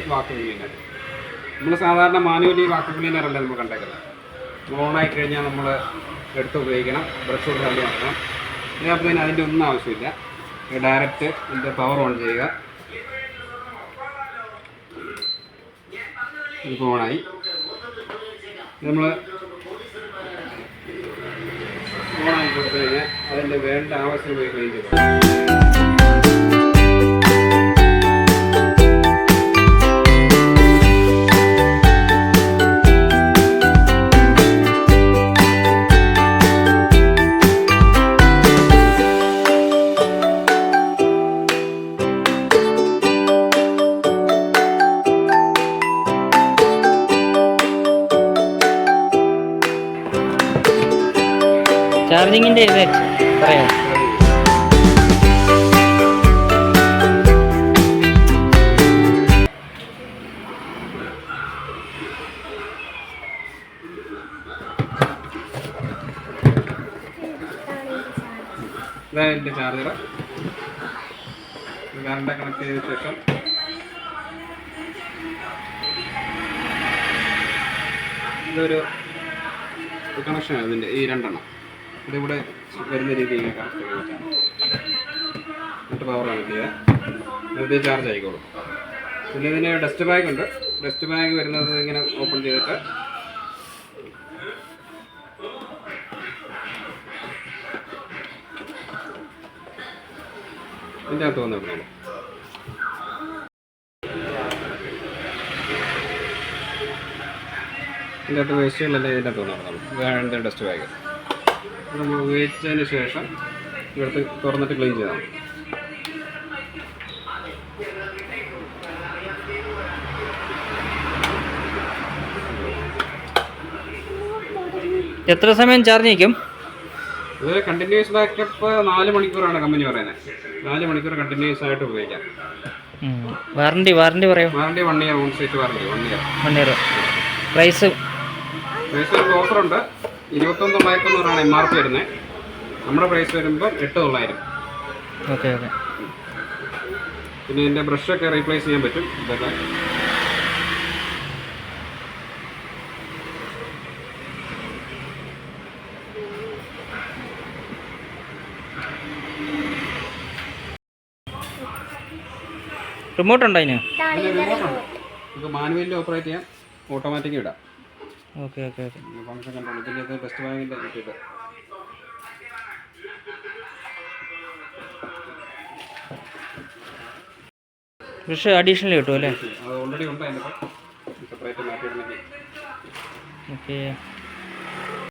Automatic vacuum cleaner. നമ്മൾ സാധാരണ manually vacuum cleaner അല്ല നമ്മൾ കണ്ടേക്കുന്നത്. ഓണായി കഴിഞ്ഞാൽ നമ്മൾ എടുത്ത് ഉപയോഗിക്കണം, ബ്രഷ് കൊണ്ട് തള്ളി നോക്കണം. ഇതിനകത്ത് അതിൻ്റെ ഒന്നും ആവശ്യമില്ല. ഡയറക്റ്റ് ഇതിൻ്റെ പവർ ഓൺ ചെയ്യുക. ഇപ്പോൾ ഓണായി. നമ്മൾ ഓണാക്കി കൊടുത്തു കഴിഞ്ഞാൽ അതിൻ്റെ വേണ്ട ആവശ്യം പോയി ക്ലീൻ ചെയ്തു. ചാർജിങ്ങിൻ്റെ ഇത് പറയാം. ഇതാണ് എൻ്റെ ചാർജർ. കറണ്ട് കണക്ട് ചെയ്ത ശേഷം ഇതൊരു കണക്ഷനാണ് ഇതിൻ്റെ ഈ രണ്ടെണ്ണം. ഇതിവിടെ വരുന്ന രീതിയിൽ കണക്ട് ചെയ്ത് വെച്ചാൽ എന്നിട്ട് പവർ കണക്ട് ചെയ്യുക. വെറുതെ ചാർജ് ആയിക്കോളും. പിന്നെ ഇതിന് ഡസ്റ്റ് ബാഗ് ഉണ്ട്. ഡസ്റ്റ് ബാഗ് വരുന്നത് ഇങ്ങനെ ഓപ്പൺ ചെയ്തിട്ട് ഇതിൻ്റെ അകത്ത് വന്നിട്ടുള്ളൂ. ഇതിൻ്റെ അകത്ത് വേസ്റ്റുകളെല്ലാം ഇതിൻ്റെ അകത്ത് വന്നിട്ടുള്ളൂ. വേണ്ട ഡസ്റ്റ് ബാഗ് നമ്മൾ ഉപയോഗിച്ചതിന് ശേഷം ഇവിടുത്തെ തുറന്നിട്ട് ക്ലീൻ ചെയ്യണം. എത്ര സമയം ചാർജ് നിൽക്കും? ഇത് കണ്ടിന്യൂസ് ബാക്കപ്പ് 4 മണിക്കൂറാണ് കമ്പനി പറയുന്നത്. 4 മണിക്കൂർ കണ്ടിന്യൂസ് ആയിട്ട് ഉപയോഗിക്കാം. വാറണ്ടി പറയും. Warranty 1 year on site warranty 1 year. Price ഒരു ഓഫറുണ്ട്. 21,900 MRP വരുന്നത്. നമ്മുടെ പ്രൈസ് വരുമ്പോൾ 8,900. ഓക്കെ. പിന്നെ ഇതിൻ്റെ ബ്രഷൊക്കെ റീപ്ലേസ് ചെയ്യാൻ പറ്റും. ഇതൊക്കെ റിമോട്ട് ഉണ്ടോ അതിന്? റിമോട്ടുണ്ട്. നമുക്ക് മാനുവലിൽ ഓപ്പറേറ്റ് ചെയ്യാം, ഓട്ടോമാറ്റിക് ഇടാം. ഓക്കെ. Function control. പിന്നെ ഇത് ടെസ്റ്റ് ബാഗിൻ്റെ കിട്ടിയിട്ട് ബ്രഷ് അഡീഷണൽ കിട്ടും അല്ലേ? അത് ഓൾറെഡി ഉണ്ട്. അതിൻ്റെ സെപ്പറേറ്റ് മാറ്റിയിടണമെങ്കിൽ. ഓക്കെ.